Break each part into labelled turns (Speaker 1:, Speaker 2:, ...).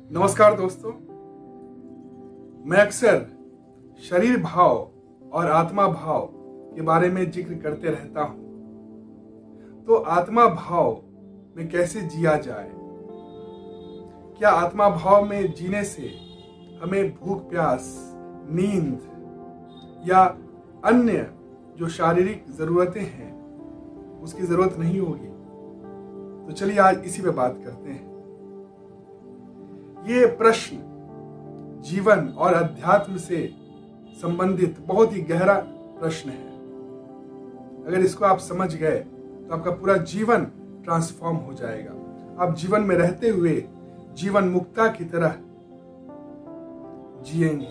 Speaker 1: नमस्कार दोस्तों। मैं अक्सर शरीर भाव और आत्मा भाव के बारे में जिक्र करते रहता हूं। तो आत्मा भाव में कैसे जिया जाए? क्या आत्मा भाव में जीने से हमें भूख प्यास, नींद या अन्य जो शारीरिक जरूरतें हैं उसकी जरूरत नहीं होगी? तो चलिए आज इसी पे बात करते हैं। ये प्रश्न जीवन और अध्यात्म से संबंधित बहुत ही गहरा प्रश्न है। अगर इसको आप समझ गए तो आपका पूरा जीवन ट्रांसफॉर्म हो जाएगा। आप जीवन में रहते हुए जीवन मुक्ता की तरह जिएंगे।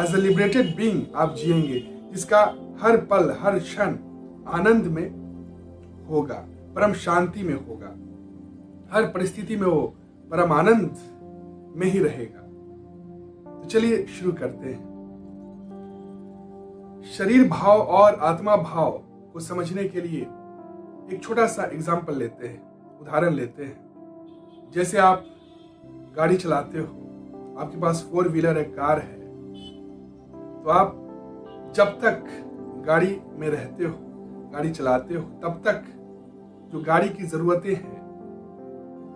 Speaker 1: एज ए लिबरेटेड बीइंग आप जिएंगे, जिसका हर पल हर क्षण आनंद में होगा, परम शांति में होगा। हर परिस्थिति में वो परम आनंद में ही रहेगा। तो चलिए शुरू करते हैं। शरीर भाव और आत्मा भाव को समझने के लिए एक छोटा सा एग्जाम्पल लेते हैं, उदाहरण लेते हैं। जैसे आप गाड़ी चलाते हो, आपके पास 4 व्हीलर है, कार है, तो आप जब तक गाड़ी में रहते हो, गाड़ी चलाते हो, तब तक जो गाड़ी की जरूरतें हैं,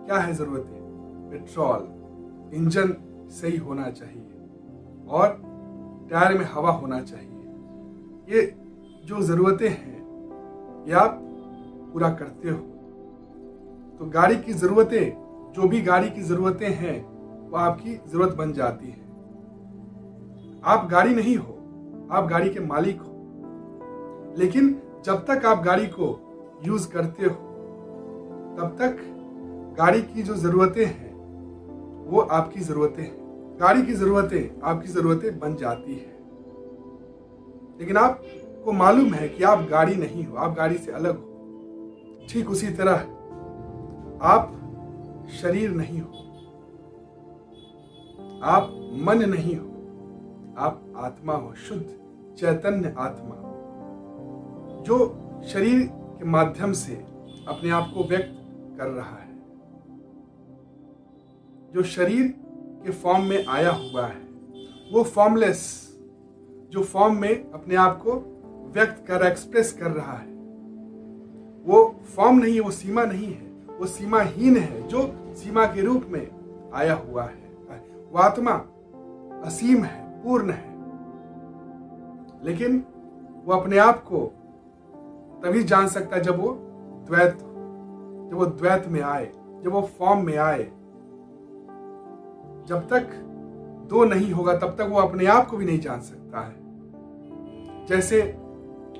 Speaker 1: क्या है जरूरतें? पेट्रोल, इंजन सही होना चाहिए और टायर में हवा होना चाहिए। ये जो जरूरतें हैं ये आप पूरा करते हो। तो गाड़ी की जरूरतें, जो भी गाड़ी की जरूरतें हैं, वो आपकी जरूरत बन जाती है। आप गाड़ी नहीं हो, आप गाड़ी के मालिक हो। लेकिन जब तक आप गाड़ी को यूज करते हो तब तक गाड़ी की जो जरूरतें हैं वो आपकी जरूरतें हैं। गाड़ी की जरूरतें आपकी जरूरतें बन जाती है। लेकिन आपको मालूम है कि आप गाड़ी नहीं हो, आप गाड़ी से अलग हो। ठीक उसी तरह आप शरीर नहीं हो, आप मन नहीं हो, आप आत्मा हो, शुद्ध चैतन्य आत्मा, जो शरीर के माध्यम से अपने आप को व्यक्त कर रहा है, जो शरीर के फॉर्म में आया हुआ है। वो फॉर्मलेस, जो फॉर्म में अपने आप को व्यक्त कर, एक्सप्रेस कर रहा है, वो फॉर्म नहीं है, वो सीमा नहीं है, वो सीमाहीन है, जो सीमा के रूप में आया हुआ है। वो आत्मा असीम है, पूर्ण है। लेकिन वो अपने आप को तभी जान सकता है जब वो द्वैत में आए, जब वो फॉर्म में आए। जब तक दो नहीं होगा तब तक वो अपने आप को भी नहीं जान सकता है। जैसे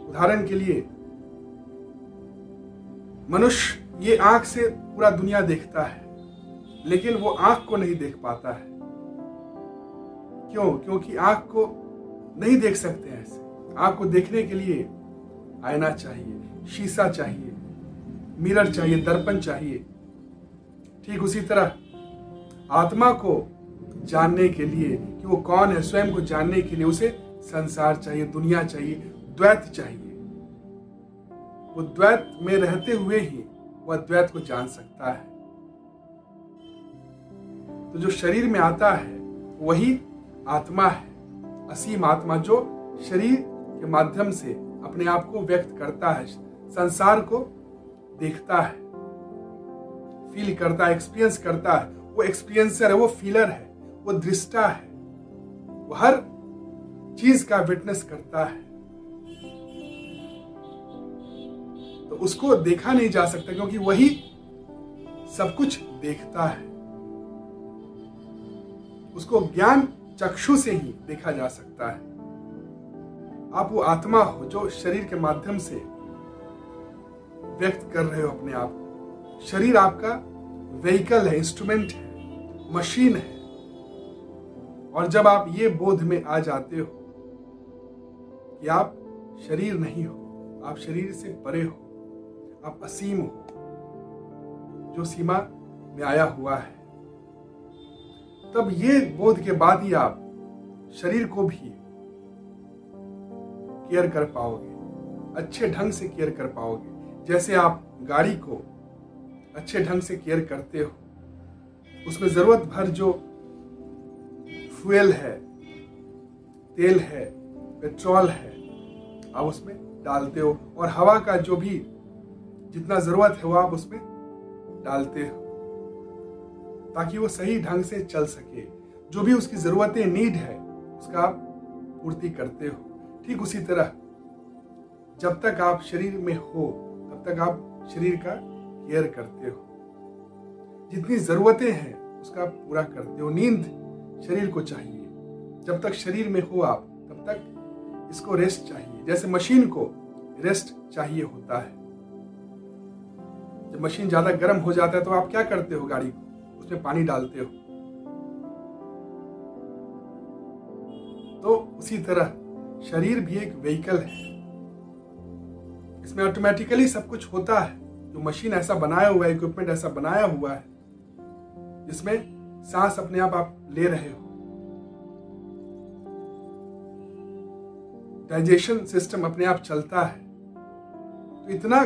Speaker 1: उदाहरण के लिए मनुष्य ये आंख से पूरा दुनिया देखता है, लेकिन वो आंख को नहीं देख पाता है। क्यों? क्योंकि आंख को नहीं देख सकते हैं ऐसे। आंख को देखने के लिए आईना चाहिए, शीशा चाहिए, मिरर चाहिए, दर्पण चाहिए। ठीक उसी तरह आत्मा को जानने के लिए कि वो कौन है, स्वयं को जानने के लिए उसे संसार चाहिए, दुनिया चाहिए, द्वैत चाहिए। वो द्वैत में रहते हुए ही वह द्वैत को जान सकता है। तो जो शरीर में आता है वही आत्मा है, असीम आत्मा, जो शरीर के माध्यम से अपने आप को व्यक्त करता है, संसार को देखता है, फील करता है, एक्सपीरियंस करता है। वो एक्सपीरियंसर है, वो फीलर है, वो दृष्टा है, वो हर चीज का विटनेस करता है। तो उसको देखा नहीं जा सकता क्योंकि वही सब कुछ देखता है। उसको ज्ञान चक्षु से ही देखा जा सकता है। आप वो आत्मा हो जो शरीर के माध्यम से व्यक्त कर रहे हो अपने आप को। शरीर आपका व्हीकल है, इंस्ट्रूमेंट है, मशीन है। और जब आप ये बोध में आ जाते हो कि आप शरीर नहीं हो, आप शरीर से परे हो, आप असीम हो, जो सीमा में आया हुआ है, तब ये बोध के बाद ही आप शरीर को भी केयर कर पाओगे, अच्छे ढंग से केयर कर पाओगे। जैसे आप गाड़ी को अच्छे ढंग से केयर करते हो, उसमें जरूरत भर जो फ्यूल है, तेल है, पेट्रोल है, आप उसमें डालते हो, और हवा का जो भी जितना जरूरत है वो आप उसमें डालते हो ताकि वो सही ढंग से चल सके। जो भी उसकी जरूरतें, नीड है, उसका आप पूर्ति करते हो। ठीक उसी तरह जब तक आप शरीर में हो तब तक आप शरीर का केयर करते हो, जितनी जरूरतें हैं उसका पूरा करते हो। नींद शरीर को चाहिए, जब तक शरीर में हो आप तब तक इसको रेस्ट चाहिए। जैसे मशीन को रेस्ट चाहिए होता है, जब मशीन ज्यादा गर्म हो जाता है तो आप क्या करते हो, गाड़ी को उसमें पानी डालते हो। तो उसी तरह शरीर भी एक व्हीकल है, इसमें ऑटोमेटिकली सब कुछ होता है। जो मशीन ऐसा बनाया हुआ है, इक्विपमेंट ऐसा बनाया हुआ है जिसमें सांस अपने आप ले रहे हो, डाइजेशन सिस्टम अपने आप चलता है। तो इतना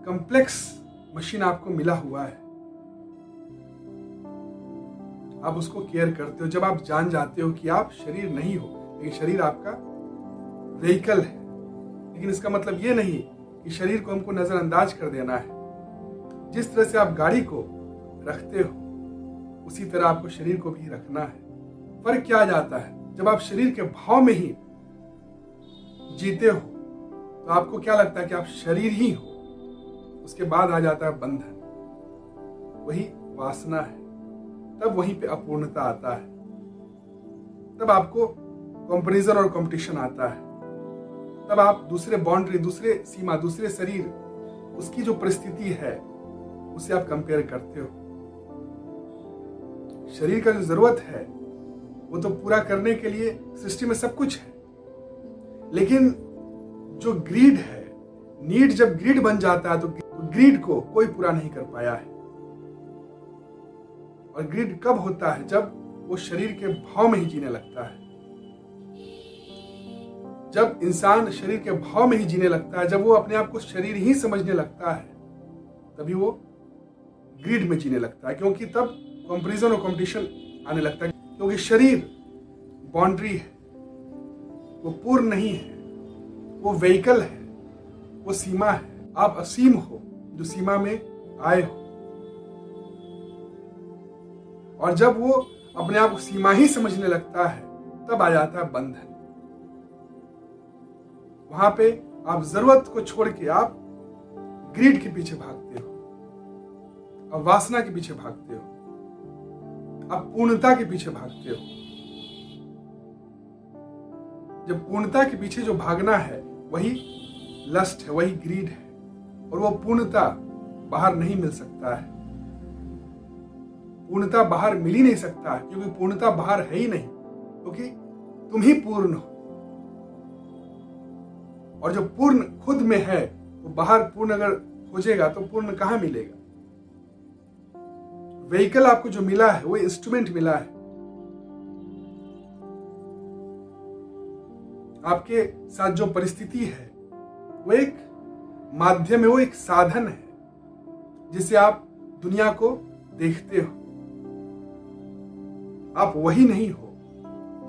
Speaker 1: कॉम्प्लेक्स मशीन आपको मिला हुआ है, आप उसको केयर करते हो। जब आप जान जाते हो कि आप शरीर नहीं हो, लेकिन शरीर आपका व्हीकल है, लेकिन इसका मतलब ये नहीं कि शरीर को हमको नजरअंदाज कर देना है। जिस तरह से आप गाड़ी को रखते हो उसी तरह आपको शरीर को भी रखना है। फर्क क्या आ जाता है, जब आप शरीर के भाव में ही जीते हो तो आपको क्या लगता है कि आप शरीर ही हो। उसके बाद आ जाता है बंधन, वही वासना है, तब वहीं पे अपूर्णता आता है, तब आपको कंपैरिजन और कंपटीशन आता है, तब आप दूसरे बाउंड्री, दूसरे सीमा, दूसरे शरीर, उसकी जो परिस्थिति है उसे आप कंपेयर करते हो। शरीर का जो जरूरत है वो तो पूरा करने के लिए सृष्टि में सब कुछ है, लेकिन जो ग्रीड है, नीड जब ग्रीड बन जाता है तो ग्रीड को कोई पूरा नहीं कर पाया है। और ग्रीड कब होता है, जब वो शरीर के भाव में ही जीने लगता है। जब इंसान शरीर के भाव में ही जीने लगता है, जब वो अपने आप को शरीर ही समझने लगता है, तभी वो ग्रीड में जीने लगता है। क्योंकि तब कंपैरिजन और कंपटीशन आने लगता है, क्योंकि शरीर बाउंड्री है, वो पूर्ण नहीं है, वो व्हीकल है, वो सीमा है। आप असीम हो जो सीमा में आए हो, और जब वो अपने आप को सीमा ही समझने लगता है तब आ जाता है बंधन। वहां पे आप जरूरत को छोड़ के आप ग्रीड के पीछे भागते हो, आप वासना के पीछे भागते हो, आप पूर्णता के पीछे भागते हो। जब पूर्णता के पीछे जो भागना है वही लस्ट है, वही ग्रीड है, और वो पूर्णता बाहर नहीं मिल सकता है। पूर्णता बाहर मिल ही नहीं सकता है, क्योंकि पूर्णता बाहर है ही नहीं, क्योंकि तुम ही पूर्ण हो। और जो पूर्ण खुद में है वो बाहर पूर्ण अगर खोजेगा तो पूर्ण कहां मिलेगा। व्हीकल आपको जो मिला है वो इंस्ट्रूमेंट मिला है, आपके साथ जो परिस्थिति है वो एक माध्यम है, वो एक साधन है जिससे आप दुनिया को देखते हो। आप वही नहीं हो।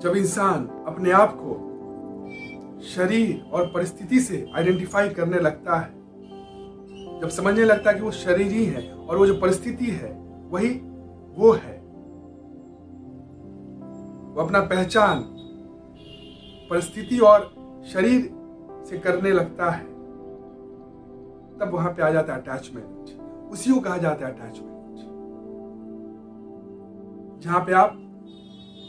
Speaker 1: जब इंसान अपने आप को शरीर और परिस्थिति से आइडेंटिफाई करने लगता है, जब समझने लगता है कि वो शरीर ही है और वो जो परिस्थिति है वही वो है, वो अपना पहचान परिस्थिति और शरीर से करने लगता है, तब वहां पे आ जाता है अटैचमेंट। उसी को कहा जाता है अटैचमेंट, जहां पे आप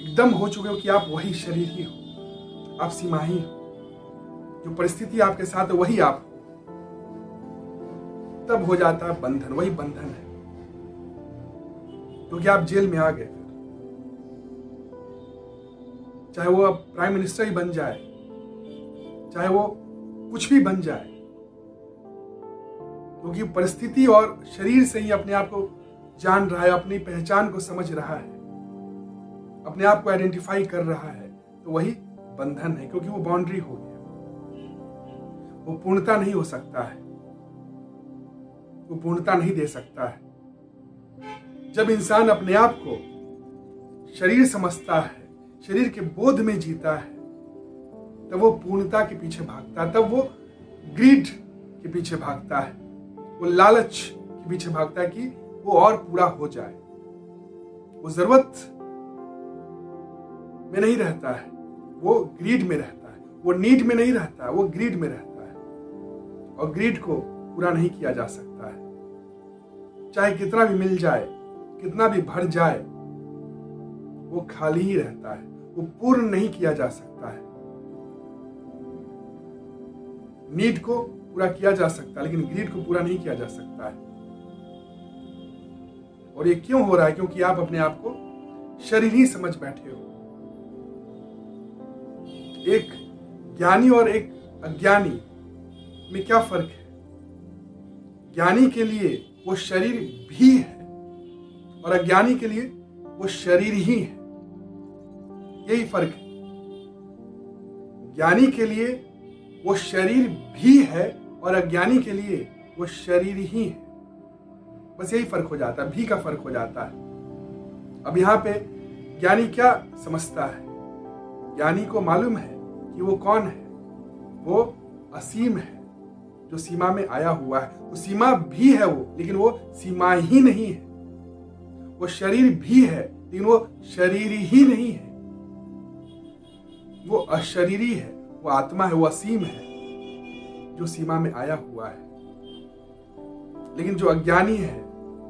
Speaker 1: एकदम हो चुके हो कि आप वही शरीर ही हो, आप सीमा ही हो, जो परिस्थिति आपके साथ है वही आप हो, तब हो जाता है बंधन। वही बंधन है, क्योंकि आप जेल में आ गए। चाहे वो अब प्राइम मिनिस्टर ही बन जाए, चाहे वो कुछ भी बन जाए, क्योंकि परिस्थिति और शरीर से ही अपने आप को जान रहा है, अपनी पहचान को समझ रहा है, अपने आप को आइडेंटिफाई कर रहा है, तो वही बंधन है। क्योंकि वो बाउंड्री हो गया, वो पूर्णता नहीं हो सकता है, वो पूर्णता नहीं दे सकता है। जब इंसान अपने आप को शरीर समझता है शरीर के बोध में जीता है, तब वो पूर्णता के पीछे भागता है, तब वो ग्रीड के पीछे भागता है, वो लालच के पीछे भागता है कि वो और पूरा हो जाए। वो जरूरत में नहीं रहता है, वो ग्रीड में रहता है। वो नीड में नहीं रहता है, वो ग्रीड में रहता है। और ग्रीड को पूरा नहीं किया जा सकता है, चाहे कितना भी मिल जाए, कितना भी भर जाए, वो खाली ही रहता है, वो पूर्ण नहीं किया जा सकता है। नीड को पूरा किया जा सकता है, लेकिन ग्रीड को पूरा नहीं किया जा सकता है। और ये क्यों हो रहा है? क्योंकि आप अपने आप को शरीर ही समझ बैठे हो। एक ज्ञानी और एक अज्ञानी में क्या फर्क है? ज्ञानी के लिए वो शरीर भी है और अज्ञानी के लिए वो शरीर ही है। यही फर्क है। ज्ञानी के लिए वो शरीर भी है और अज्ञानी के लिए वो शरीर ही है। बस यही फर्क हो जाता है, भी का फर्क हो जाता है। अब यहां पे ज्ञानी क्या समझता है? ज्ञानी को मालूम है कि वो कौन है। वो असीम है जो सीमा में आया हुआ है। वो सीमा भी है वो, लेकिन वो सीमा ही नहीं है। वो शरीर भी है, लेकिन वो शरीर ही नहीं है। वो अशरीरी है, वो आत्मा है, वो असीम है जो सीमा में आया हुआ है। लेकिन जो अज्ञानी है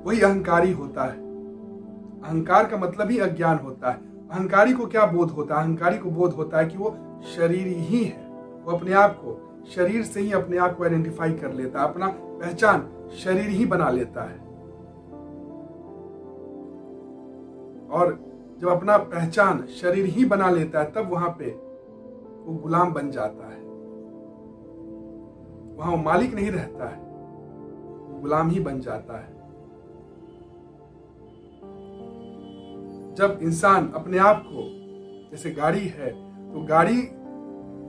Speaker 1: वही अहंकारी होता है। अहंकार का मतलब ही अज्ञान होता है। अहंकारी को क्या बोध होता है? अहंकारी को बोध होता है कि वो शरीर ही है। वो अपने आप को शरीर से ही अपने आप को आइडेंटिफाई कर लेता है, अपना पहचान शरीर ही बना लेता है। और जब अपना पहचान शरीर ही बना लेता है, तब वहां पे वो गुलाम बन जाता है। वहां वो मालिक नहीं रहता है, वो गुलाम ही बन जाता है। जब इंसान अपने आप को, जैसे गाड़ी है, तो गाड़ी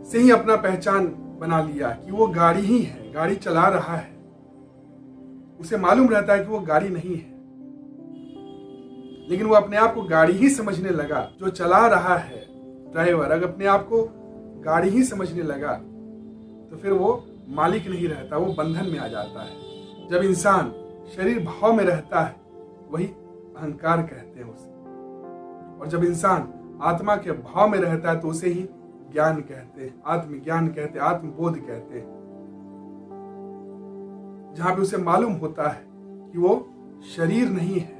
Speaker 1: से ही अपना पहचान बना लिया कि वो गाड़ी ही है, गाड़ी चला रहा है। उसे मालूम रहता है कि वो गाड़ी नहीं है, लेकिन वो अपने आप को गाड़ी ही समझने लगा। जो चला रहा है ड्राइवर, अगर अपने आप को गाड़ी ही समझने लगा तो फिर वो मालिक नहीं रहता, वो बंधन में आ जाता है। जब इंसान शरीर भाव में रहता है, वही अहंकार कहते हैं उसे। और जब इंसान आत्मा के भाव में रहता है तो उसे ही ज्ञान कहते हैं, आत्मज्ञान कहते हैं, आत्मबोध कहते हैं। जहां पे उसे मालूम होता है कि वो शरीर नहीं है,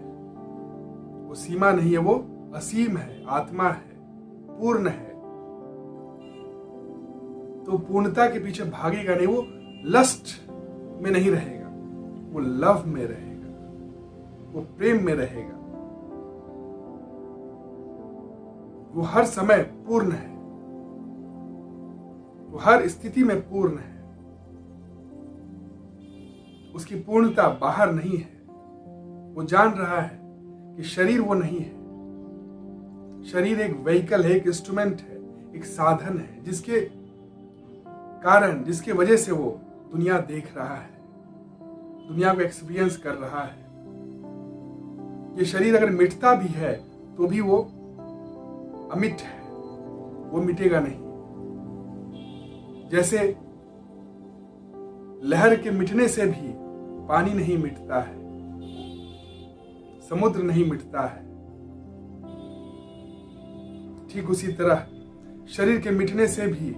Speaker 1: वो सीमा नहीं है, वो असीम है, आत्मा है, पूर्ण है। तो पूर्णता के पीछे भागेगा नहीं, वो लस्ट में नहीं रहेगा, वो लव में रहेगा, वो प्रेम में रहेगा। वो हर समय पूर्ण है, वो हर स्थिति में पूर्ण है। उसकी पूर्णता बाहर नहीं है। वो जान रहा है कि शरीर वो नहीं है। शरीर एक व्हीकल है, एक इंस्ट्रूमेंट है, एक साधन है, जिसके कारण, जिसके वजह से वो दुनिया देख रहा है, दुनिया को एक्सपीरियंस कर रहा है। ये शरीर अगर मिटता भी है तो भी वो अमिट है, वो मिटेगा नहीं। जैसे लहर के मिटने से भी पानी नहीं मिटता है, समुद्र नहीं मिटता है, ठीक उसी तरह शरीर के मिटने से भी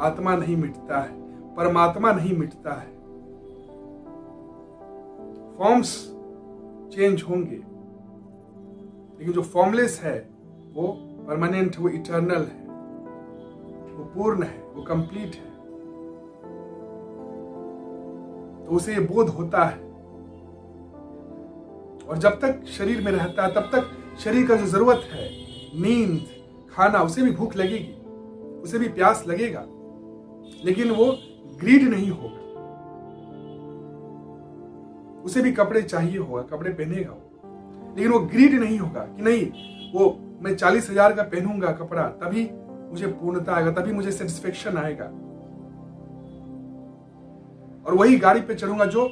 Speaker 1: आत्मा नहीं मिटता है, परमात्मा नहीं मिटता है। फॉर्म्स चेंज होंगे, लेकिन जो फॉर्मलेस है वो परमानेंट, वो इटर्नल है, वो पूर्ण है, वो कंप्लीट है। तो उसे ये बोध होता है। और जब तक शरीर में रहता है तब तक शरीर का जो जरूरत है, नींद, खाना, उसे भी भूख लगेगी, उसे भी प्यास लगेगा, लेकिन वो ग्रीड नहीं होगा। उसे भी कपड़े चाहिए होगा, कपड़े पहनेगा वो, लेकिन वो ग्रीड नहीं होगा कि नहीं वो मैं 40,000 का पहनूंगा कपड़ा तभी मुझे पूर्णता आएगा, तभी मुझे सेटिस्फेक्शन आएगा। और वही गाड़ी पे चढ़ूंगा, जो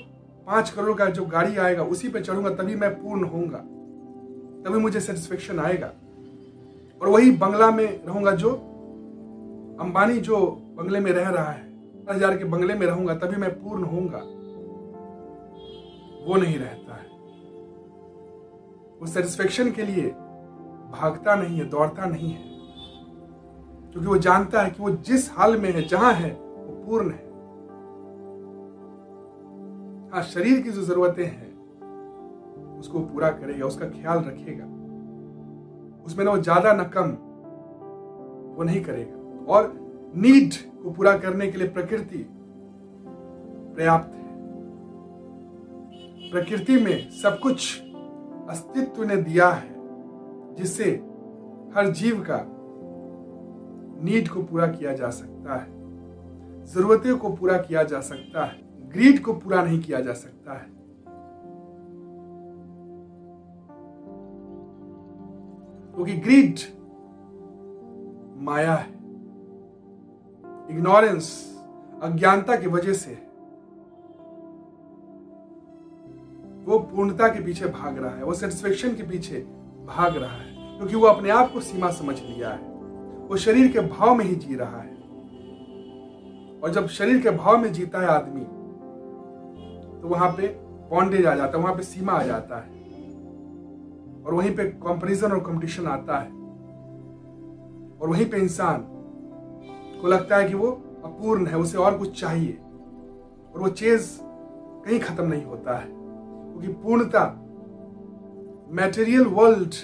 Speaker 1: 5 करोड़ का जो गाड़ी आएगा उसी पे चढ़ूंगा, तभी मैं पूर्ण होऊंगा, तभी मुझे सेटिस्फेक्शन आएगा। और वही बंगला में रहूंगा जो अंबानी जो बंगले में रह रहा है, 1000 के बंगले में रहूंगा तभी मैं पूर्ण होऊंगा, वो नहीं रहता है। वो सेटिस्फेक्शन के लिए भागता नहीं है, दौड़ता नहीं है, क्योंकि वो जानता है कि वो जिस हाल में है, जहां है, वो पूर्ण है। हाँ, शरीर की जो जरूरतें हैं उसको पूरा करेगा, उसका ख्याल रखेगा, उसमें ना वो ज्यादा न कम वो नहीं करेगा। और नीड को पूरा करने के लिए प्रकृति पर्याप्त है। प्रकृति में सब कुछ अस्तित्व ने दिया है जिससे हर जीव का नीड को पूरा किया जा सकता है, जरूरतों को पूरा किया जा सकता है, ग्रीड को पूरा नहीं किया जा सकता है। क्योंकि ग्रीड माया है, इग्नोरेंस, अज्ञानता की वजह से वो पूर्णता के पीछे भाग रहा है, वो सेटिस्फेक्शन के पीछे भाग रहा है, क्योंकि वो अपने आप को सीमा समझ लिया है। वो शरीर के भाव में ही जी रहा है, और जब शरीर के भाव में जीता है आदमी तो वहां पे बॉन्डेज आ जाता है, वहां पे सीमा आ जाता है, और वहीं पे कंपैरिजन और कंपटीशन आता है, और वहीं पे इंसान को लगता है कि वो अपूर्ण है, उसे और कुछ चाहिए, और वो चीज कहीं खत्म नहीं होता है। क्योंकि पूर्णता मैटेरियल वर्ल्ड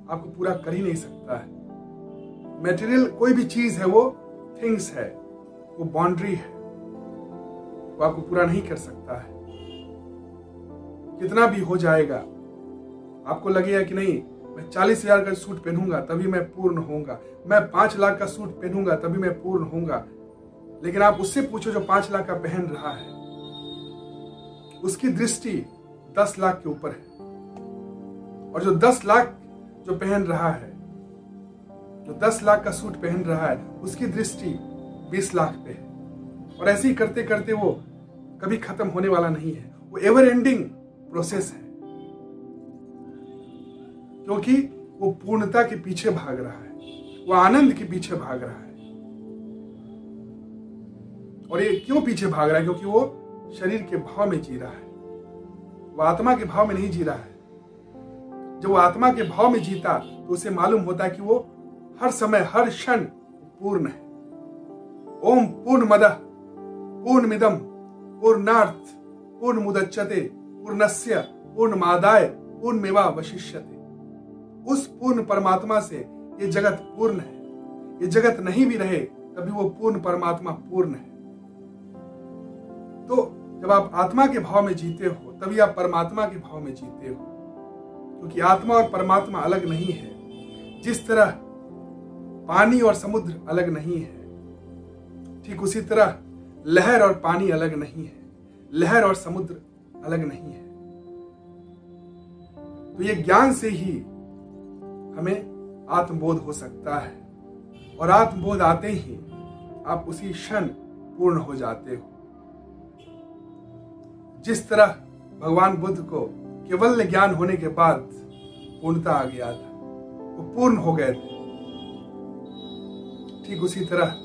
Speaker 1: आपको पूरा कर ही नहीं सकता है। मैटेरियल कोई भी चीज है, वो थिंग्स है, वो बाउंड्री है, वो आपको पूरा नहीं कर सकता है। कितना भी हो जाएगा, आपको लगेगा कि नहीं मैं 40,000 का सूट पहनूंगा तभी मैं पूर्ण होऊंगा, मैं 5 लाख का सूट पहनूंगा तभी मैं पूर्ण होऊंगा। लेकिन आप उससे पूछो जो 5 लाख का पहन रहा है, उसकी दृष्टि 10 लाख के ऊपर है, और जो 10 लाख जो पहन रहा है, जो 10 लाख का सूट पहन रहा है, उसकी दृष्टि 20 लाख पे है। और ऐसे ही करते करते वो कभी खत्म होने वाला नहीं है, वो एवर एंडिंग प्रोसेस है, क्योंकि वो पूर्णता के पीछे भाग रहा है, वो आनंद के पीछे भाग रहा है। और ये क्यों पीछे भाग रहा है? क्योंकि वो शरीर के भाव में जी रहा है, वो आत्मा के भाव में नहीं जी रहा है। जब वो आत्मा के भाव में जीता तो उसे मालूम होता है कि वो हर समय, हर क्षण पूर्ण है। ओम पूर्णमदः पूर्णमिदं पूर्णार्थ पूर्णमुदच्यते पूर्णस्य पूर्णमादाय पूर्णमेवावशिष्यते। उस पूर्ण परमात्मा से ये जगत पूर्ण है। ये जगत नहीं भी रहे तभी वो पूर्ण परमात्मा पूर्ण है। तो जब आप आत्मा के भाव में जीते हो तभी आप परमात्मा के भाव में जीते हो, क्योंकि आत्मा और परमात्मा अलग नहीं है। जिस तरह पानी और समुद्र अलग नहीं है, ठीक उसी तरह लहर और पानी अलग नहीं है, लहर और समुद्र अलग नहीं है। तो ये ज्ञान से ही हमें आत्मबोध हो सकता है, और आत्मबोध आते ही आप उसी क्षण पूर्ण हो जाते हो। जिस तरह भगवान बुद्ध को केवल ज्ञान होने के बाद पूर्णता आ गया था, वो पूर्ण हो गए थे, ठीक उसी तरह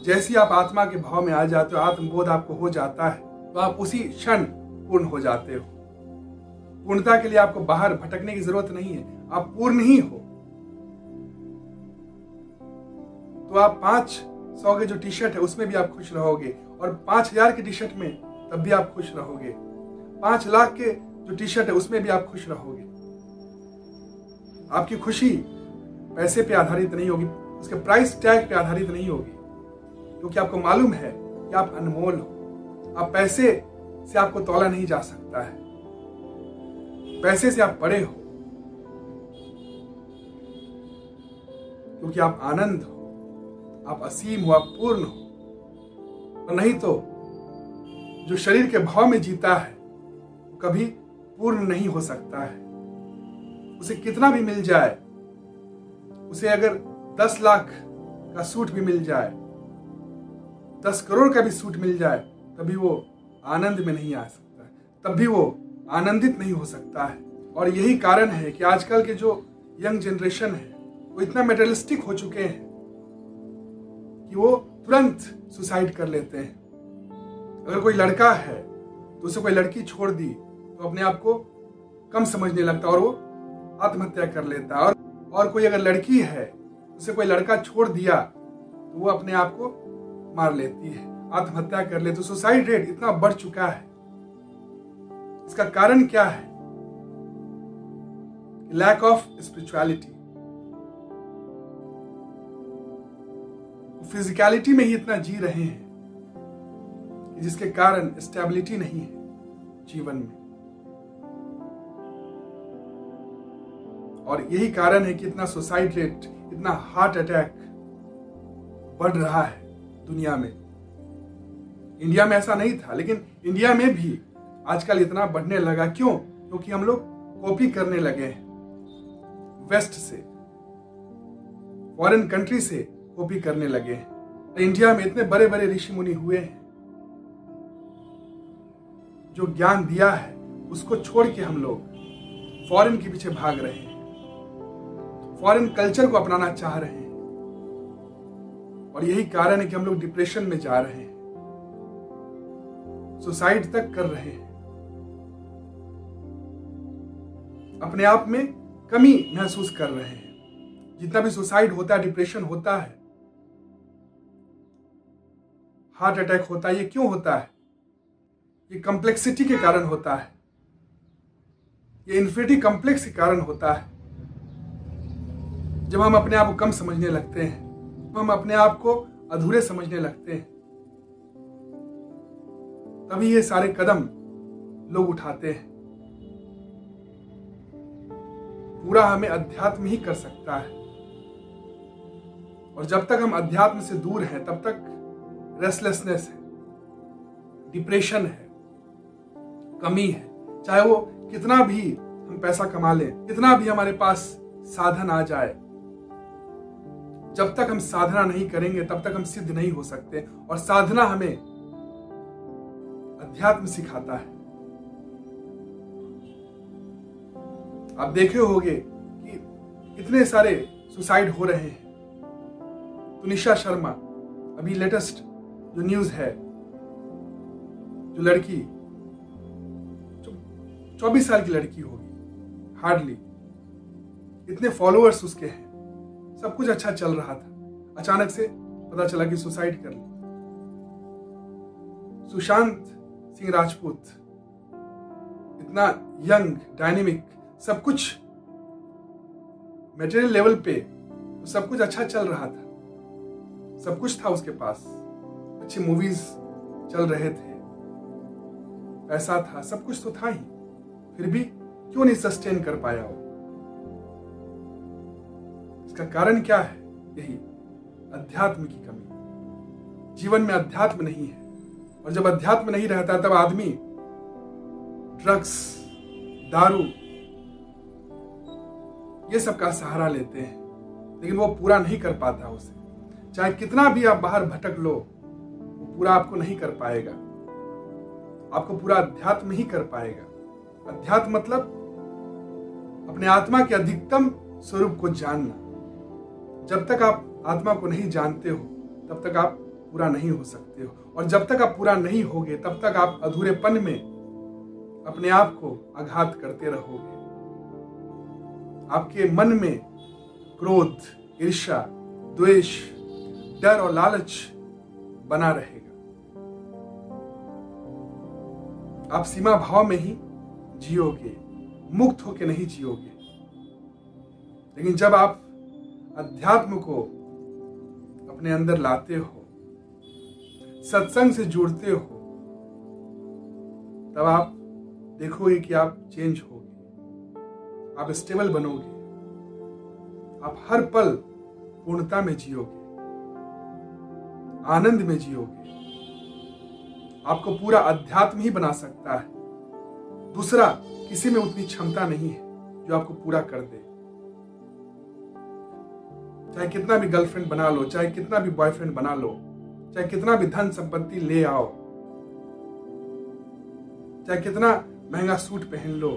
Speaker 1: जैसे आप आत्मा के भाव में आ जाते हो, आत्मबोध आपको हो जाता है, तो आप उसी क्षण पूर्ण हो जाते हो। पूर्णता के लिए आपको बाहर भटकने की जरूरत नहीं है, आप पूर्ण ही हो। तो आप 500 के जो टी शर्ट है उसमें भी आप खुश रहोगे, और 5000 की टी शर्ट में तब भी आप खुश रहोगे। 5 लाख के जो टी शर्ट है उसमें भी आप खुश रहोगे। आपकी खुशी पैसे पे आधारित नहीं होगी, उसके प्राइस टैग पे आधारित नहीं होगी, क्योंकि आपको मालूम है कि आप अनमोल हो। आप पैसे से आपको तौला नहीं जा सकता है, पैसे से आप बड़े हो, क्योंकि आप आनंद हो, आप असीम हो, आप पूर्ण हो। और नहीं तो जो शरीर के भाव में जीता है कभी पूर्ण नहीं हो सकता है। उसे कितना भी मिल जाए, उसे अगर 10 लाख का सूट भी मिल जाए, 10 करोड़ का भी सूट मिल जाए, तभी वो आनंद में नहीं आ सकता है, तब भी वो आनंदित नहीं हो सकता है। और यही कारण है कि आजकल के जो यंग जनरेशन है वो इतना मेटेरियलिस्टिक हो चुके हैं कि वो तुरंत सुसाइड कर लेते हैं। अगर कोई लड़का है तो उसे कोई लड़की छोड़ दी तो अपने आप को कम समझने लगता है और वो आत्महत्या कर लेता है। और कोई अगर लड़की है उसे कोई लड़का छोड़ दिया तो वो अपने आप को मार लेती है, आत्महत्या कर लेती है। तो सुसाइड रेट इतना बढ़ चुका है, इसका कारण क्या है? Lack of spirituality. फिजिकलिटी में ही इतना जी रहे हैं जिसके कारण स्टेबिलिटी नहीं है जीवन में। और यही कारण है कि इतना सुसाइड रेट, इतना हार्ट अटैक बढ़ रहा है दुनिया में। इंडिया में ऐसा नहीं था, लेकिन इंडिया में भी आजकल इतना बढ़ने लगा। क्यों? क्योंकि हम लोग कॉपी करने लगे हैं वेस्ट से, फॉरेन कंट्री से कॉपी करने लगे हैं। तो इंडिया में इतने बड़े बड़े ऋषि मुनि हुए हैं, जो ज्ञान दिया है उसको छोड़ के हम लोग फॉरेन के पीछे भाग रहे हैं, फॉरेन कल्चर को अपनाना चाह रहे हैं। और यही कारण है कि हम लोग डिप्रेशन में जा रहे हैं, सुसाइड तक कर रहे हैं, अपने आप में कमी महसूस कर रहे हैं। जितना भी सुसाइड होता है, डिप्रेशन होता है, हार्ट अटैक होता है, ये क्यों होता है? ये कॉम्प्लेक्सिटी के कारण होता है, ये इन्फिनिटी कॉम्प्लेक्स के कारण होता है। जब हम अपने आप को कम समझने लगते हैं, हम अपने आप को अधूरे समझने लगते हैं, तभी ये सारे कदम लोग उठाते हैं। पूरा हमें अध्यात्म ही कर सकता है। और जब तक हम अध्यात्म से दूर हैं तब तक रेस्टलेसनेस है, डिप्रेशन है, कमी है। चाहे वो कितना भी हम पैसा कमा लें, कितना भी हमारे पास साधन आ जाए, जब तक हम साधना नहीं करेंगे तब तक हम सिद्ध नहीं हो सकते। और साधना हमें अध्यात्म सिखाता है। आप देखे होंगे कि इतने सारे सुसाइड हो रहे हैं। तुनिशा शर्मा, अभी लेटेस्ट जो न्यूज है, जो लड़की 24 साल की लड़की होगी हार्डली, इतने फॉलोअर्स उसके हैं, सब कुछ अच्छा चल रहा था, अचानक से पता चला कि सुसाइड कर ली। सुशांत सिंह राजपूत, इतना यंग, डायनेमिक, सब कुछ मटेरियल लेवल पे सब कुछ अच्छा चल रहा था, सब कुछ था उसके पास, अच्छी मूवीज चल रहे थे, पैसा था, सब कुछ तो था ही, फिर भी क्यों नहीं सस्टेन कर पाया वो? इसका कारण क्या है? यही अध्यात्म की कमी। जीवन में अध्यात्म नहीं है, और जब अध्यात्म नहीं रहता तब आदमी ड्रग्स, दारू, ये सब का सहारा लेते हैं, लेकिन वो पूरा नहीं कर पाता उसे। चाहे कितना भी आप बाहर भटक लो, वो पूरा आपको नहीं कर पाएगा, आपको पूरा अध्यात्म ही कर पाएगा। अध्यात्म मतलब अपने आत्मा के अधिकतम स्वरूप को जानना। जब तक आप आत्मा को नहीं जानते हो तब तक आप पूरा नहीं हो सकते हो, और जब तक आप पूरा नहीं होगे तब तक आप अधूरेपन में अपने आप को आघात करते रहोगे। आपके मन में क्रोध, ईर्ष्या, द्वेष, डर और लालच बना रहेगा। आप सीमा भाव में ही जियोगे, मुक्त होके नहीं जियोगे। लेकिन जब आप अध्यात्म को अपने अंदर लाते हो, सत्संग से जुड़ते हो, तब आप देखोगे कि आप चेंज होगे, आप स्टेबल बनोगे, आप हर पल पूर्णता में जियोगे, आनंद में जियोगे। आपको पूरा अध्यात्म ही बना सकता है, दूसरा किसी में उतनी क्षमता नहीं है जो आपको पूरा कर दे। चाहे कितना भी गर्लफ्रेंड बना लो, चाहे कितना भी बॉयफ्रेंड बना लो, चाहे कितना भी धन संपत्ति ले आओ, चाहे कितना महंगा सूट पहन लो,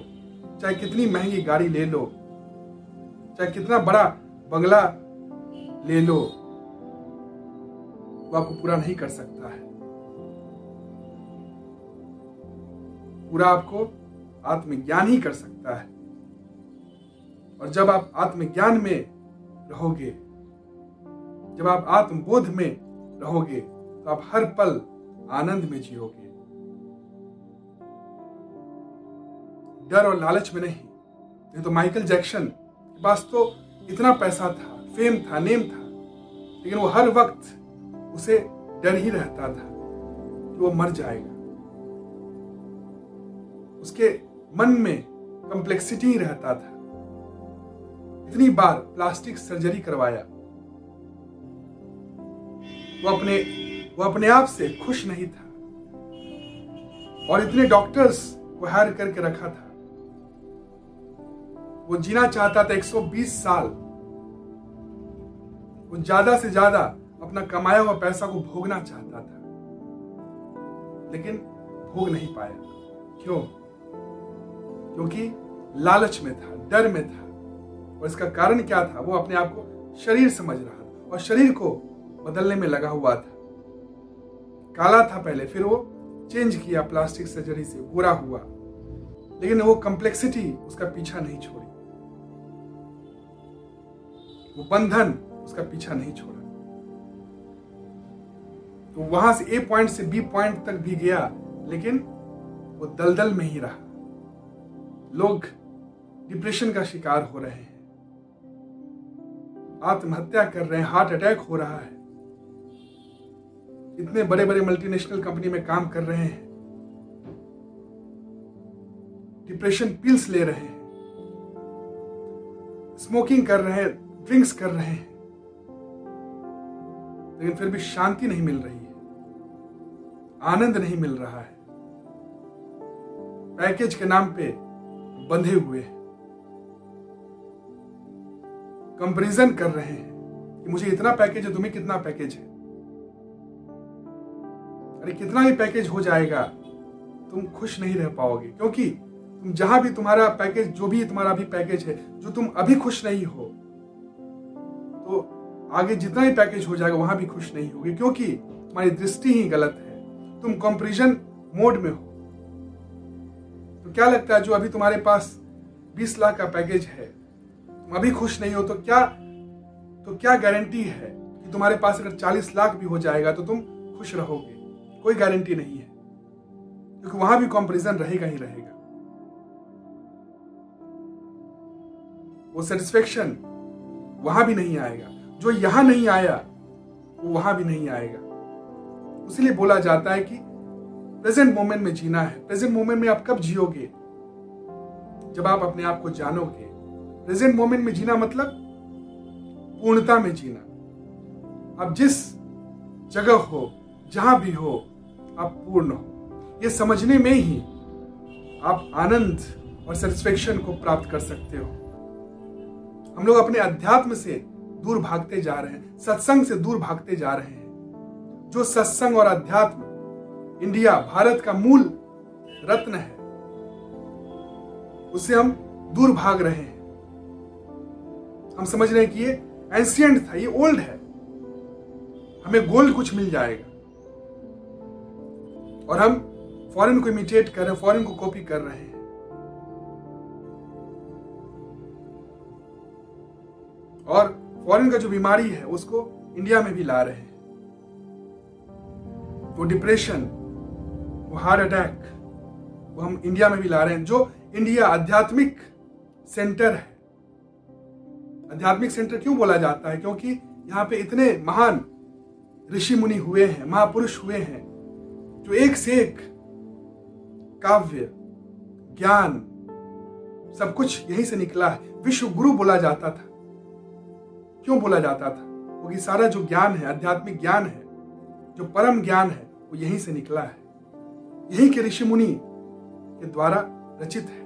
Speaker 1: चाहे कितनी महंगी गाड़ी ले लो, चाहे कितना बड़ा बंगला ले लो, वो आपको पूरा नहीं कर सकता है। पूरा आपको आत्मज्ञान ही कर सकता है। और जब आप आत्मज्ञान में रहोगे, जब आप आत्मबोध में रहोगे, तो आप हर पल आनंद में जियोगे, डर और लालच में नहीं। नहीं तो माइकल जैक्सन के पास तो इतना पैसा था, फेम था, नेम था, लेकिन वो हर वक्त उसे डर ही रहता था कि वो मर जाएगा। उसके मन में कॉम्प्लेक्सिटी ही रहता था। इतनी बार प्लास्टिक सर्जरी करवाया, वो अपने आप से खुश नहीं था, और इतने डॉक्टर्स को हायर करके रखा था। वो जीना चाहता था 120 साल। वो ज्यादा से ज्यादा अपना कमाया हुआ पैसा को भोगना चाहता था, लेकिन भोग नहीं पाया। क्यों? क्योंकि लालच में था, डर में था। और इसका कारण क्या था? वो अपने आप को शरीर समझ रहा था और शरीर को बदलने में लगा हुआ था। काला था पहले, फिर वो चेंज किया प्लास्टिक सर्जरी से, गोरा हुआ, लेकिन वो कॉम्प्लेक्सिटी उसका पीछा नहीं छोड़ी, वो बंधन उसका पीछा नहीं छोड़ा। तो वहां से ए पॉइंट से बी पॉइंट तक भी गया, लेकिन वो दलदल में ही रहा। लोग डिप्रेशन का शिकार हो रहे हैं, आत्महत्या कर रहे हैं, हार्ट अटैक हो रहा है, इतने बड़े बड़े मल्टीनेशनल कंपनी में काम कर रहे हैं, डिप्रेशन पिल्स ले रहे हैं, स्मोकिंग कर रहे हैं, ड्रिंक्स कर रहे हैं, लेकिन फिर भी शांति नहीं मिल रही है, आनंद नहीं मिल रहा है। पैकेज के नाम पे बंधे हुए हैं, कंपैरिजन कर रहे हैं कि मुझे इतना पैकेज है, तुम्हें कितना पैकेज है। अरे कितना ही पैकेज हो जाएगा, तुम खुश नहीं रह पाओगे, क्योंकि तुम जहां भी तुम्हारा पैकेज, जो भी तुम्हारा भी पैकेज है, जो तुम अभी खुश नहीं हो, तो आगे जितना ही पैकेज हो जाएगा वहां भी खुश नहीं होगे, क्योंकि तुम्हारी दृष्टि ही गलत है। तुम कंपैरिजन मोड में हो। तो क्या लगता है, जो अभी तुम्हारे पास 20 लाख का पैकेज है, तुम अभी खुश नहीं हो, तो क्या गारंटी है कि तुम्हारे पास अगर 40 लाख भी हो जाएगा तो तुम खुश रहोगे? कोई गारंटी नहीं है, क्योंकि वहां भी कंपैरिजन रहेगा ही रहेगा। वो सेटिस्फेक्शन वहां भी नहीं आएगा, जो यहां नहीं आया वो वहां भी नहीं आएगा। इसलिए बोला जाता है कि प्रेजेंट मोमेंट में जीना है। प्रेजेंट मोमेंट में आप कब जियोगे? जब आप अपने आप को जानोगे। प्रेजेंट मोमेंट में जीना मतलब पूर्णता में जीना। आप जिस जगह हो, जहां भी हो, आप पूर्ण हो। ये समझने में ही आप आनंद और सेटिस्फेक्शन को प्राप्त कर सकते हो। हम लोग अपने अध्यात्म से दूर भागते जा रहे हैं, सत्संग से दूर भागते जा रहे हैं। जो सत्संग और अध्यात्म इंडिया, भारत का मूल रत्न है, उससे हम दूर भाग रहे हैं। हम समझ रहे हैं कि ये एंशिएंट था, ये ओल्ड है, हमें गोल्ड कुछ मिल जाएगा, और हम फॉरेन को इमिटेट कर रहे हैं, फॉरेन को कॉपी कर रहे हैं। और फॉरेन का जो बीमारी है उसको इंडिया में भी ला रहे हैं। वो डिप्रेशन, वो हार्ट अटैक, वो हम इंडिया में भी ला रहे हैं। जो इंडिया आध्यात्मिक सेंटर है। आध्यात्मिक सेंटर क्यों बोला जाता है? क्योंकि यहाँ पे इतने महान ऋषि मुनि हुए हैं, महापुरुष हुए हैं, जो एक से एक काव्य, ज्ञान, सब कुछ यहीं से निकला है। विश्व गुरु बोला जाता था। क्यों बोला जाता था? क्योंकि सारा जो ज्ञान है, आध्यात्मिक ज्ञान है, जो परम ज्ञान है, वो यहीं से निकला है, यहीं के ऋषि मुनि के द्वारा रचित है।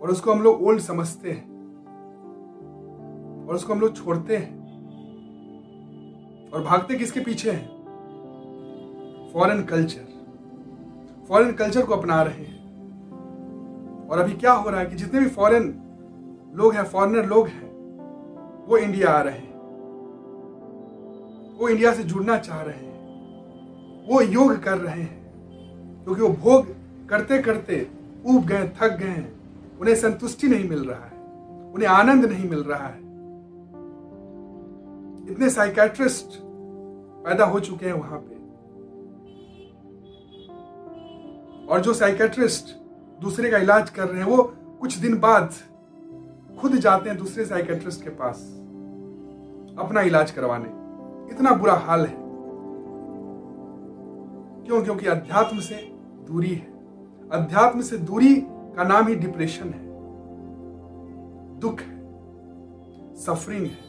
Speaker 1: और उसको हम लोग ओल्ड समझते हैं, और उसको हम लोग छोड़ते हैं, और भागते किसके पीछे हैं? Foreign culture. फॉरेन कल्चर को अपना रहे हैं। और अभी क्या हो रहा है कि जितने भी फॉरेन लोग हैं, फॉरेनर लोग हैं, वो इंडिया आ रहे हैं, वो इंडिया से जुड़ना चाह रहे हैं, वो योग कर रहे हैं, क्योंकि वो भोग करते करते ऊब गए, थक गए हैं, उन्हें संतुष्टि नहीं मिल रहा है, उन्हें आनंद नहीं मिल रहा है। इतने साइकियाट्रिस्ट पैदा हो चुके हैं वहां पे, और जो साइकियाट्रिस्ट दूसरे का इलाज कर रहे हैं वो कुछ दिन बाद खुद जाते हैं दूसरे साइकियाट्रिस्ट के पास अपना इलाज करवाने। इतना बुरा हाल है। क्यों? क्योंकि अध्यात्म से दूरी है। अध्यात्म से दूरी का नाम ही डिप्रेशन है, दुख है, सफरिंग है।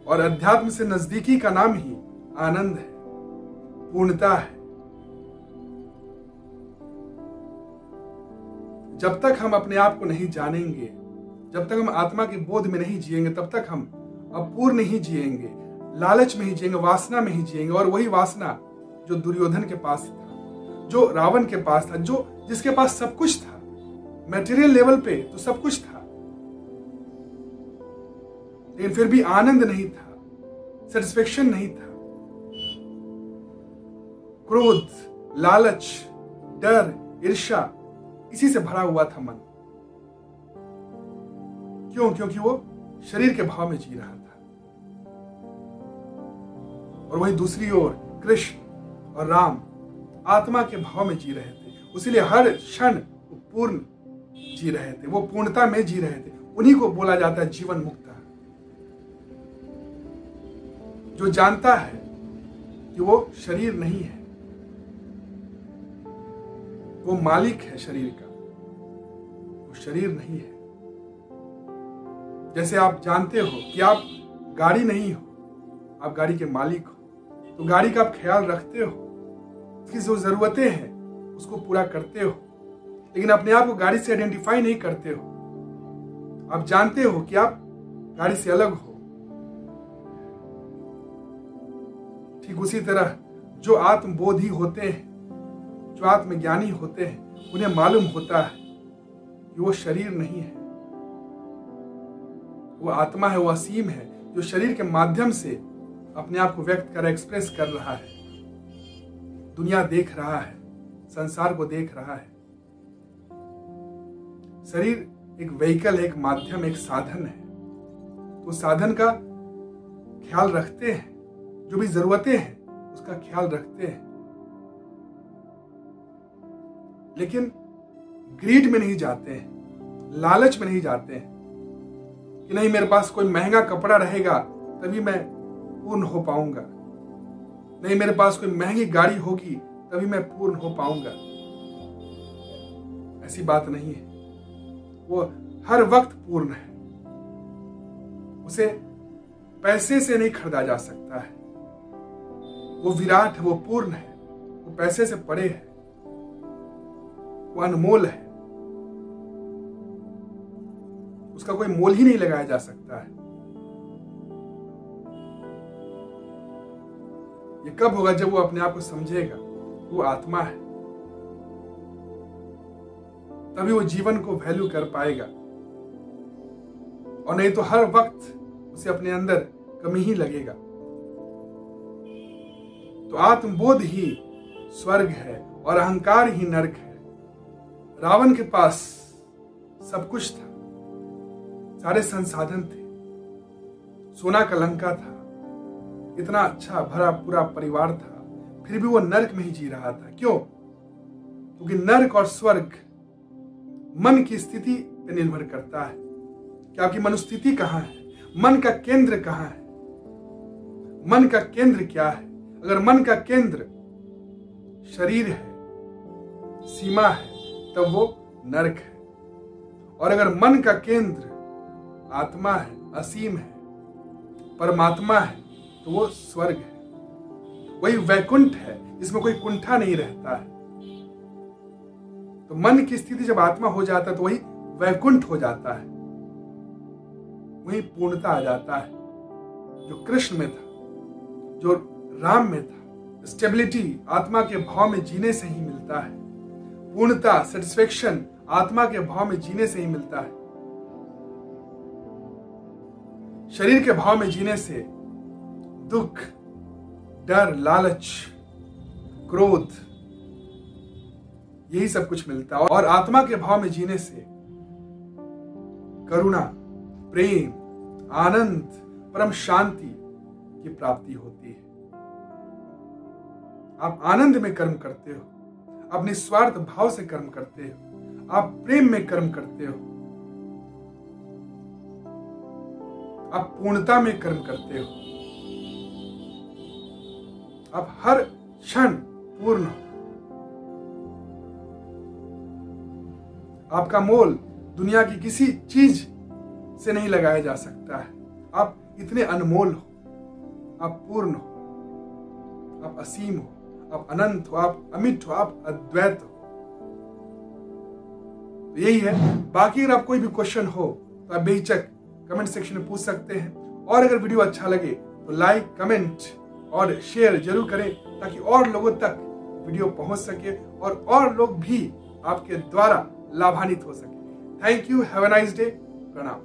Speaker 1: और अध्यात्म से नजदीकी का नाम ही आनंद है, पूर्णता है। जब तक हम अपने आप को नहीं जानेंगे, जब तक हम आत्मा के बोध में नहीं जिएंगे, तब तक हम अपूर्ण ही जिएंगे, लालच में ही जिएंगे, वासना में ही जिएंगे। और वही वासना जो दुर्योधन के पास था, जो रावण के पास था, जो जिसके पास सब कुछ था, मटेरियल लेवल पे तो सब कुछ था, लेकिन फिर भी आनंद नहीं था, सेटिस्फेक्शन नहीं था। क्रोध, लालच, डर, ईर्ष्या, इसी से भरा हुआ था मन। क्यों? क्योंकि वो शरीर के भाव में जी रहा था। और वहीं दूसरी ओर कृष्ण और राम आत्मा के भाव में जी रहे थे, इसलिए हर क्षण वो पूर्ण जी रहे थे, वो पूर्णता में जी रहे थे। उन्हीं को बोला जाता है जीवन मुक्ता, जो जानता है कि वो शरीर नहीं है, वो मालिक है शरीर का, वो शरीर नहीं है। जैसे आप जानते हो कि आप गाड़ी नहीं हो, आप गाड़ी के मालिक हो, तो गाड़ी का आप ख्याल रखते हो, उसकी जो जरूरतें हैं उसको पूरा करते हो, लेकिन अपने आप को गाड़ी से आइडेंटिफाई नहीं करते हो। आप जानते हो कि आप गाड़ी से अलग हो। ठीक उसी तरह जो आत्मबोधी होते हैं, जो आत्मज्ञानी होते हैं, उन्हें मालूम होता है कि वो शरीर नहीं है, वो आत्मा है, वो असीम है, जो शरीर के माध्यम से अपने आप को व्यक्त कर, एक्सप्रेस कर रहा है, दुनिया देख रहा है, संसार को देख रहा है। शरीर एक व्हीकल है, एक माध्यम, एक साधन है। तो साधन का ख्याल रखते हैं, जो भी जरूरतें हैं उसका ख्याल रखते हैं, लेकिन ग्रीड में नहीं जाते हैं, लालच में नहीं जाते हैं कि नहीं मेरे पास कोई महंगा कपड़ा रहेगा तभी मैं पूर्ण हो पाऊंगा, नहीं मेरे पास कोई महंगी गाड़ी होगी तभी मैं पूर्ण हो पाऊंगा। ऐसी बात नहीं है। वो हर वक्त पूर्ण है, उसे पैसे से नहीं खरीदा जा सकता है। वो विराट है, वो पूर्ण है, वो पैसे से परे है, वो अनमोल है, उसका कोई मोल ही नहीं लगाया जा सकता है। ये कब होगा? जब वो अपने आप को समझेगा वो आत्मा है, तभी वो जीवन को वैल्यू कर पाएगा, और नहीं तो हर वक्त उसे अपने अंदर कमी ही लगेगा। तो आत्मबोध ही स्वर्ग है और अहंकार ही नरक है। रावण के पास सब कुछ था, सारे संसाधन थे, सोना का लंका था, इतना अच्छा भरा पूरा परिवार था, फिर भी वो नरक में ही जी रहा था। क्यों? क्योंकि नरक और स्वर्ग मन की स्थिति पर निर्भर करता है कि आपकी मनोस्थिति कहाँ है, मन का केंद्र कहाँ है, मन का केंद्र क्या है। अगर मन का केंद्र शरीर है, सीमा है, तब वो नरक है, और अगर मन का केंद्र आत्मा है, असीम है, परमात्मा है, तो वो स्वर्ग है, वही वैकुंठ है, जिसमें कोई कुंठा नहीं रहता है। तो मन की स्थिति जब आत्मा हो जाता है तो वही वैकुंठ हो जाता है, वही पूर्णता आ जाता है, जो कृष्ण में था, जो राम में था। स्टेबिलिटी आत्मा के भाव में जीने से ही मिलता है, पूर्णता, सेटिस्फेक्शन आत्मा के भाव में जीने से ही मिलता है। शरीर के भाव में जीने से दुख, डर, लालच, क्रोध, यही सब कुछ मिलता है। और आत्मा के भाव में जीने से करुणा, प्रेम, आनंद, परम शांति की प्राप्ति होती है। आप आनंद में कर्म करते हो, आप निस्वार्थ भाव से कर्म करते हो, आप प्रेम में कर्म करते हो, आप पूर्णता में कर्म करते हो, आप हर क्षण पूर्ण हो। आपका मोल दुनिया की किसी चीज से नहीं लगाया जा सकता है। आप इतने अनमोल हो, आप पूर्ण हो, आप असीम हो, आप अनंत हो, आप अमिट हो, आप अद्वैत हो। तो यही है। बाकी अगर आप कोई भी क्वेश्चन हो तो आप बेहिचक कमेंट सेक्शन में पूछ सकते हैं। और अगर वीडियो अच्छा लगे तो लाइक, कमेंट और शेयर जरूर करें, ताकि और लोगों तक वीडियो पहुंच सके और लोग भी आपके द्वारा लाभान्वित हो सके। Thank you, have a nice day, प्रणाम।